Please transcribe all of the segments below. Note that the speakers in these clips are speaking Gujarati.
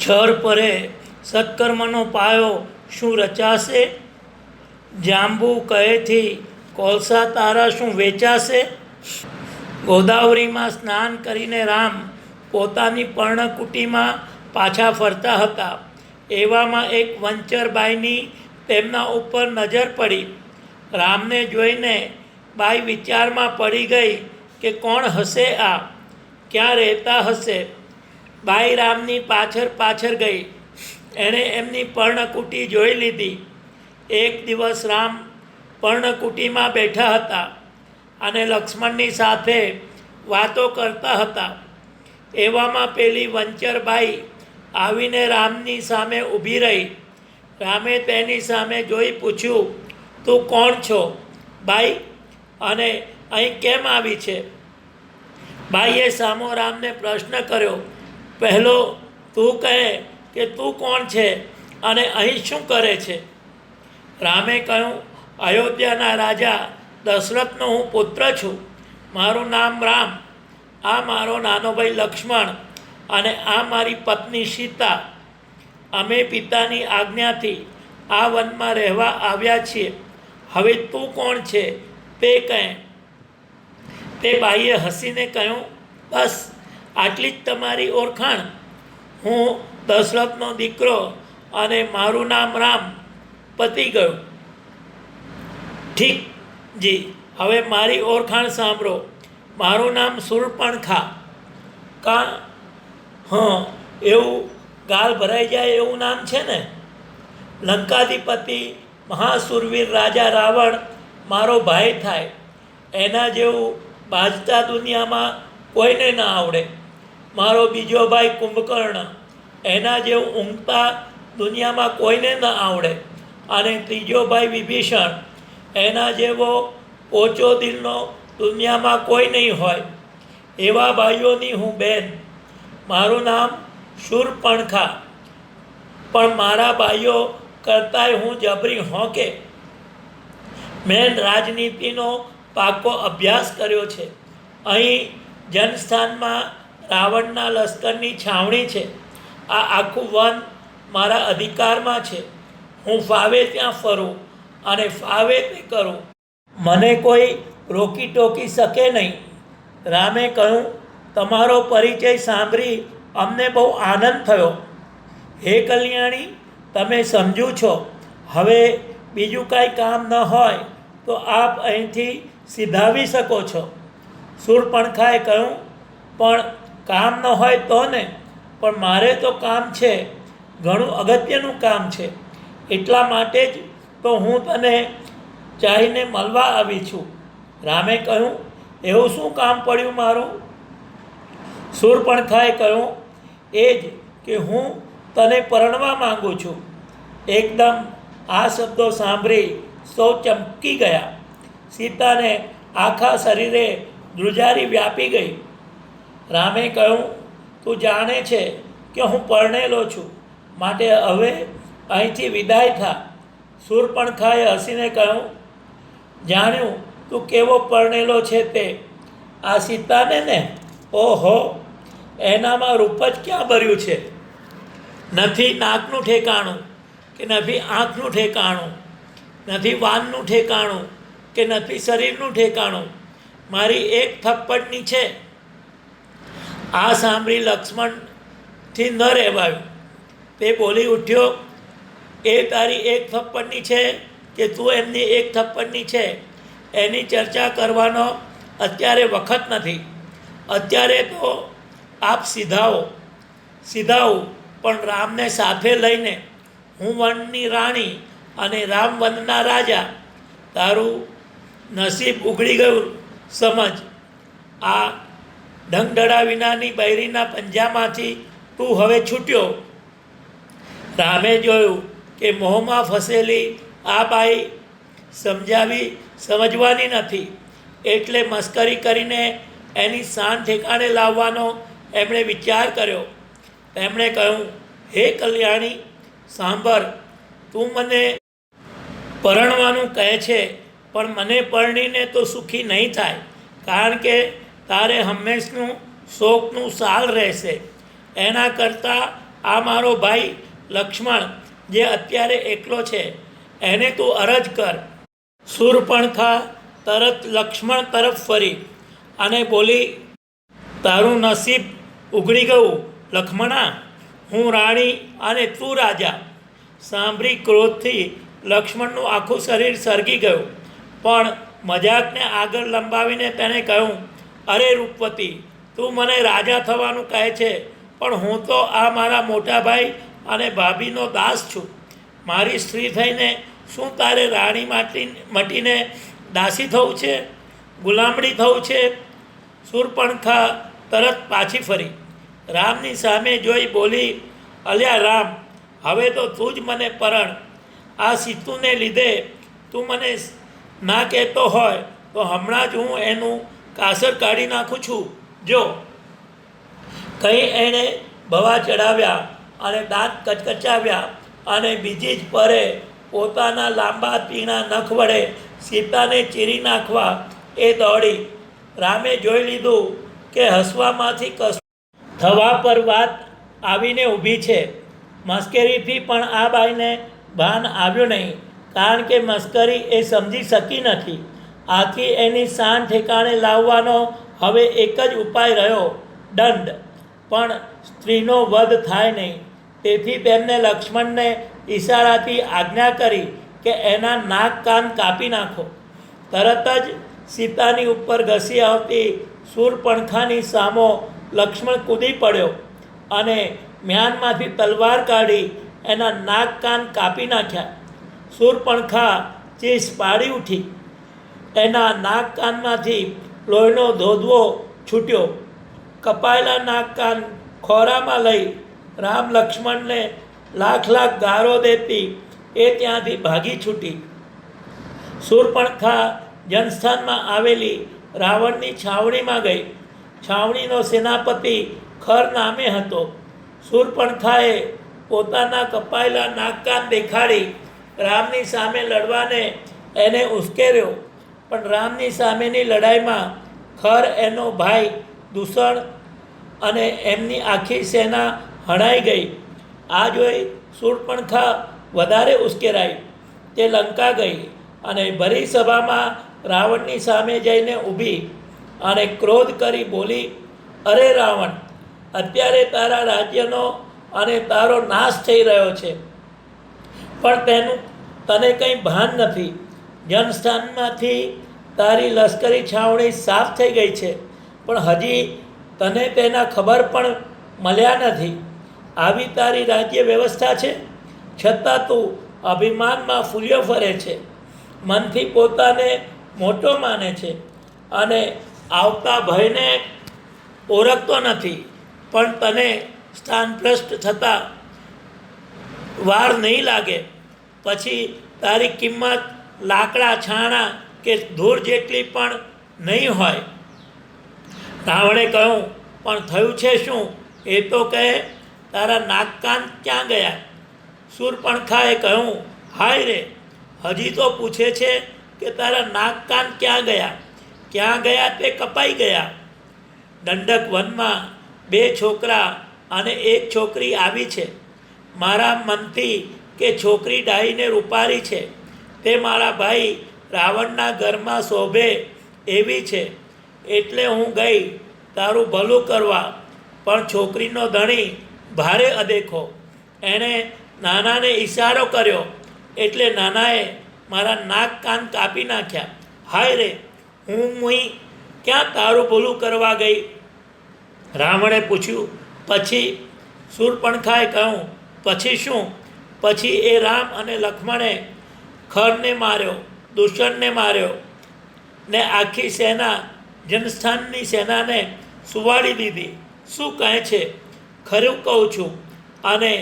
છર પરે સત્કર્મનો પાયો શું રચાશે? જાંબુ કહેથી કોલસા તારા શું વેચાશે? ગોદાવરીમાં સ્નાન કરીને રામ પોતાની પર્ણકુટીમાં પાછા ફરતા હતા. એવામાં એક વંચરબાઈની તેમના ઉપર નજર પડી. રામને જોઈને બાઈ વિચારમાં પડી ગઈ કે કોણ હશે આ, ક્યાં રહેતા હશે. બાઈ રામની પાછળ પાછળ ગઈ. એણે એમની પર્ણકુટી જોઈ લીધી. એક દિવસ રામ પર્ણકુટીમાં બેઠા હતા અને લક્ષ્મણની સાથે વાતો કરતા હતા. એવામાં પેલી વંચરબાઈ આવીને રામની સામે ઊભી રહી. રામે તેની સામે જોઈ પૂછ્યું, તું કોણ છો બાઈ, અને અહીં કેમ આવી છે? બાઈએ સામો રામને પ્રશ્ન કર્યો, પહેલો તું કહે કે તું કોણ છે અને અહીં શું કરે છે? રામે કહ્યું, અયોધ્યાના રાજા દશરથનો હું પુત્ર છું. મારું નામ રામ. આ મારો નાનો ભાઈ લક્ષ્મણ અને આ મારી પત્ની સીતા. અમે પિતાની આજ્ઞાથી આ વનમાં રહેવા આવ્યા છીએ. હવે તું કોણ છે તે કહે. તે બાઈએ હસીને કહ્યું, બસ આટલી જ તમારી ઓળખાણ? હું દશરથનો દીકરો અને મારું નામ રામ. પતી ગયું. ઠીક જી, હવે મારી ઓળખાણ સાંભળો. મારું નામ શૂર્પણખા. કાં? હં, એવું ગાલ ભરાઈ જાય એવું નામ છે ને? લંકાધિપતિ મહાસુરવીર રાજા રાવણ મારો ભાઈ થાય. એના જેવું બાજતા દુનિયામાં કોઈને ન આવડે. મારો બીજો ભાઈ કુંભકર્ણ, એના જેવું ઊંઘતા દુનિયામાં કોઈને ન આવડે. અને ત્રીજો ભાઈ વિભીષણ, એના જેવો ઓછો દિલનો દુનિયામાં કોઈ નહીં હોય. એવા ભાઈઓની હું બેન. મારું નામ શૂર્પણખા. પણ મારા ભાઈઓ કરતાંય હું જબરી હોંકે. મેં રાજનીતિનો પાકો અભ્યાસ કર્યો છે. અહીં જનસ્થાનમાં રાવણના લશ્કરની છાવણી છે. આ આખું વન મારા અધિકારમાં છે. હું ફાવે ત્યાં ફરું અને ફાવે તે કરું. મને કોઈ રોકી ટોકી શકે નહીં. રામે કહ્યું, તમારો પરિચય સાંભળી અમને બહુ આનંદ થયો. હે કલ્યાણી, તમે સમજો છો. હવે બીજું કાંઈ કામ ન હોય તો આપ અહીંથી સીધાવી શકો છો. શૂર્પણખાએ કહ્યું, પણ કામ ન હોય તો ને? પણ મારે તો કામ છે, ઘણું અગત્યનું કામ છે. એટલા માટે જ તો હું તને ચાહીને મળવા આવી છું. રામે કહ્યું, એવું શું કામ પડ્યું મારું? શૂર્પણખાએ કહ્યું, એ જ કે હું તને પરણવા માગું છું. એકદમ આ શબ્દો સાંભળી સૌ ચમકી ગયા. સીતાને આખા શરીરે ધ્રુજારી વ્યાપી ગઈ. રામે કહ્યું, તું જાણે છે કે હું પરણેલો છું, માટે હવે અહીંથી વિદાય થા. શૂર્પણખાએ હસીને કહ્યું, જાણ્યું તું કેવો પરણેલો છે તે. આ સીતાને ને? ઓહો, એનામાં રૂપ જ ક્યાં ભર્યું છે. નથી નાકનું ઠેકાણું કે નથી આંખનું ઠેકાણું, નથી વાનનું ઠેકાણું કે નથી શરીરનું ઠેકાણું. મારી એક થપ્પડની છે. આ સાંભળી લક્ષ્મણથી ન રહેવાયું. તે બોલી ઉઠ્યો, એ તારી એક થપ્પડની છે કે તું એમની એક થપ્પડની છે, એની ચર્ચા કરવાનો અત્યારે વખત નથી. અત્યારે તો આપ સીધાઓ, પણ રામને સાથે લઈને. હું વનની રાણી અને રામ વનના રાજા. તારું નસીબ ઉઘડી ગયું સમજ. આ ઢંગધડા વિનાની બૈરીના પંજામાંથી તું હવે છૂટ્યો. રામે જોયું કે મોહમાં ફસેલી આ બાઈ સમજવાની નથી, એટલે મસ્કરી કરીને એની શાન ઠેકાણે લાવવાનો એમણે વિચાર કર્યો. તેમણે કહ્યું, હે કલ્યાણી, સાંભળ. તું મને પરણવાનું કહે છે, પણ મને પરણીને તો સુખી નહીં થાય. કારણ કે તારે હંમેશનું શોકનું સાલ રહેશે. એના કરતાં આ મારો ભાઈ લક્ષ્મણ જે અત્યારે એકલો છે એને તું અરજ કર. શૂર્પણખા તરત લક્ષ્મણ તરફ ફરી અને બોલી, તારું નસીબ ઉઘડી ગયું લક્ષ્મણા, હું રાણી અને તું રાજા. સાંભળી ક્રોધથી લક્ષ્મણનું આખું શરીર સળગી ગયું, પણ મજાકને આગળ લંબાવીને તેણે કહ્યું, અરે રૂપવતી, તું મને રાજા થવાનું કહે છે, પણ હું તો આ મારા મોટા ભાઈ અને ભાભીનો દાસ છું. મારી સ્ત્રી થઈને શું તારે રાણી મટીને દાસી થવું છે, ગુલામડી થવું છે? શૂર્પણખા તરત પાછી ફરી રામની સામે જોઈ બોલી, અલ્યા રામ, હવે તો તું જ મને પરણ. આ સીતુને લીધે તું મને ના કહેતો હોય તો હમણાં જ હું એનું કાસર કાઢી નાખું છું. જો કંઈ એણે ભવા ચડાવ્યા અને દાંત કચકચાવ્યા અને બીજી જ પરે પોતાના લાંબા તીણા નખ વડે સીતાને ચીરી નાખવા એ દોડી. રામે જોઈ લીધું કે હસવામાંથી કશું થવા પર વાત આવીને ઊભી છે. મસ્કરીથી પણ આ બાઈને ભાન આવ્યું નહીં, કારણ કે મસ્કરી એ સમજી શકી નથી. આથી એની શાન ઠેકાણે લાવવાનો હવે એક જ ઉપાય રહ્યો, દંડ. પણ સ્ત્રીનો વધ થાય નહીં, તેથી તેમને લક્ષ્મણને ઈશારાથી આજ્ઞા કરી કે એના નાક કાન કાપી નાખો. તરત જ સીતાની ઉપર ઘસી આવતી શૂર્પણખાની સામો લક્ષ્મણ કૂદી પડ્યો અને મ્યાનમાંથી તલવાર કાઢી એના નાક કાન કાપી નાખ્યા. શૂર્પણખા ચીસ પાડી ઉઠી. એના નાક કાનમાંથી લોહીનો ધોધવો છૂટ્યો. કપાયેલા નાક કાન ખોરામાં લઈ રામ લક્ષ્મણને લાખ લાખ ગારો દેતી એ ત્યાંથી ભાગી છૂટી. શૂર્પણખા જનસ્થાનમાં આવેલી રાવણની છાવણીમાં ગઈ. છાવણીનો સેનાપતિ ખર નામે હતો. શૂર્પણખાએ પોતાના કપાયેલા નાક કાન દેખાડી રામની સામે લડવાને એને ઉશ્કેર્યો, પણ રામની સામેની લડાઈમાં ખર એનો ભાઈ દૂષણ અને એમની આખી સેના હણાઈ ગઈ. આ જોઈ શૂર્પણખા વધારે ઉશ્કેરાઈ. તે લંકા ગઈ અને ભરી સભામાં રાવણની સામે જઈને ઊભી અને ક્રોધ કરી બોલી, અરે રાવણ, અત્યારે તારા રાજ્યનો અને તારો નાશ થઈ રહ્યો છે, પણ તને કંઈ ભાન નથી. જનસ્થાનમાંથી તારી લશ્કરી છાવણી સાફ થઈ ગઈ છે, પણ હજી તને તેના ખબર પણ મળ્યા નથી. આવી તારી રાજ્ય વ્યવસ્થા છે, છતાં તું અભિમાનમાં ફૂલ્યો ફરે છે. મનથી પોતાને મોટો માને છે અને આવતા ભયને ઓળખતો નથી. પણ તને સ્થાનભ્રષ્ટ થતાં વાર નહીં લાગે. પછી તારી કિંમત લાકડા છાણા કે ધૂળ જેટલી પણ નહીં હોય. રાવણે કહ્યું, પણ થયું છે શું એ તો કહે, તારા નાક કાન ક્યાં ગયા? શૂર્પણખાએ કહ્યું, હાય રે, હજી તો પૂછે છે કે તારા નાક કાન ક્યાં ગયા? ક્યાં ગયા તે કપાઈ ગયા. દંડક વનમાં 2 છોકરા અને 1 છોકરી આવી છે. મારા મનથી કે છોકરી ડાહીને રૂપારી છે, તે મારા ભાઈ રાવણના ઘરમાં શોભે એવી છે, એટલે હું ગઈ તારું ભલું કરવા. પણ છોકરીનો ધણી ભારે અદેખો. એણે નાનાને ઈશારો કર્યો એટલે નાનાએ મારા નાક કાન કાપી નાખ્યા. હાય રે, હું ક્યાં તારું ભલું કરવા ગઈ? રાવણે પૂછ્યું. પછી? શૂર્પણખાએ કહ્યું, પછી શું? પછી એ રામ અને લક્ષ્મણે ખરને માર્યો, દૂષણને માર્યો ને આખી સેના જનસ્થાનની સેનાને સુવાડી દીધી. શું કહે છે? ખરું કહું છું. અને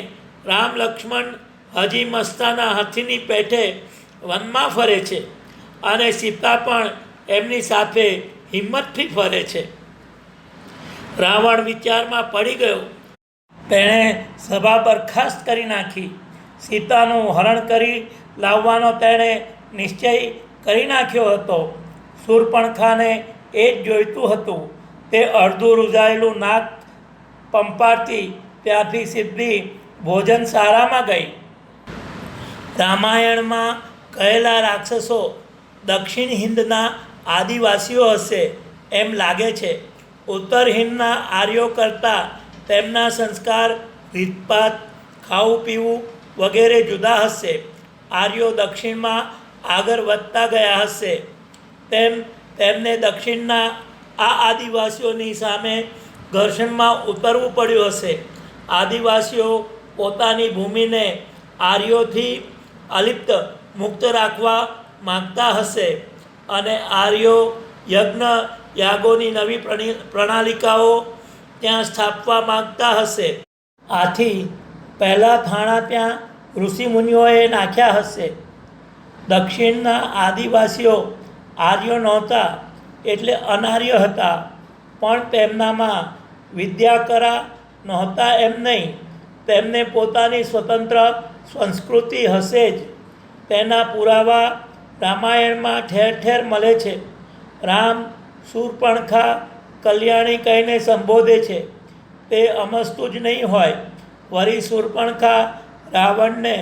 રામ લક્ષ્મણ હજી મસ્તાના હાથીની પેઠે વનમાં ફરે છે અને સીતા પણ એમની સાથે હિંમતથી ફરે છે. રાવણ વિચારમાં પડી ગયો. તેણે સભા બરખાસ્ત કરી નાખી. સીતાનું હરણ કરી લાવવાનો તેણે નિશ્ચય કરી નાખ્યો હતો. શૂર્પણખાને એ જ જોઈતું હતું. તે અડધું રૂઝાયેલું નાક પંપારતી ત્યાંથી સીધી ભોજનશાળામાં ગઈ. રામાયણમાં કહેલા રાક્ષસો દક્ષિણ હિંદના આદિવાસીઓ હશે એમ લાગે છે. ઉત્તર હિંદના આર્યો કરતાં તેમના સંસ્કાર, રીતપાત, ખાવું પીવું વગેરે જુદા હશે. આર્યો દક્ષિણમાં આગળ વધતા ગયા હશે તેમ તેમને દક્ષિણના આ આદિવાસીઓની સામે ઘર્ષણમાં ઉતરવું પડ્યું હશે. આદિવાસીઓ પોતાની ભૂમિને આર્યોથી અલિપ્ત મુક્ત રાખવા માગતા હશે અને આર્યો યજ્ઞ યાગોની નવી પ્રણાલિકાઓ ત્યાં સ્થાપવા માગતા હશે. આથી પહેલાં થાણા ત્યાં ઋષિમુનિઓએ નાખ્યા હશે. દક્ષિણના આદિવાસીઓ આર્યો નહોતા એટલે અનાર્ય હતા, પણ તેમનામાં વિદ્યાકરા નહોતા એમ નહીં. તેમને પોતાની સ્વતંત્ર સંસ્કૃતિ હશે જ. તેના પુરાવા રામાયણમાં ઠેર ઠેર મળે છે. રામ શૂર્પણખા કલ્યાણી કહીને સંબોધે છે તે અમસ્તું જ નહીં હોય. વળી શૂર્પણખા રાવણને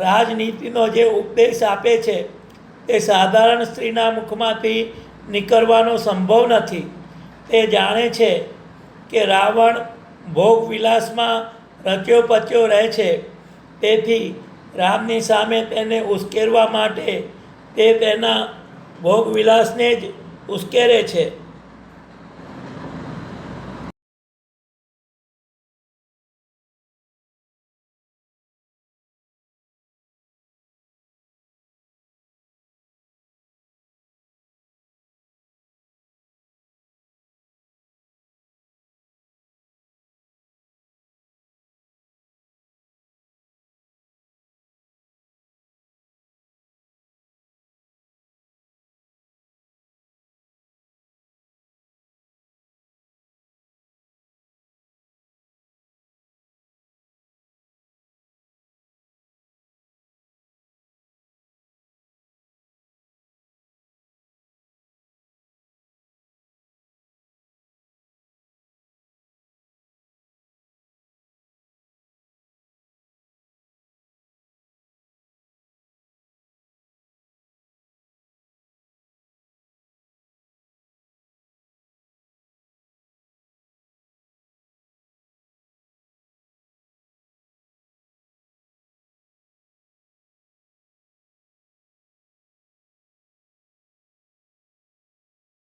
રાજનીતિનો જે ઉપદેશ આપે છે તે સાધારણ સ્ત્રીના મુખમાંથી નીકળવાનો સંભવ નથી. તે જાણે છે કે રાવણ ભોગવિલાસમાં રચ્યો પચ્યો રહે છે, તેથી રામની સામે તેને ઉશ્કેરવા માટે તે તેના ભોગવિલાસને જ ઉશ્કેરે છે.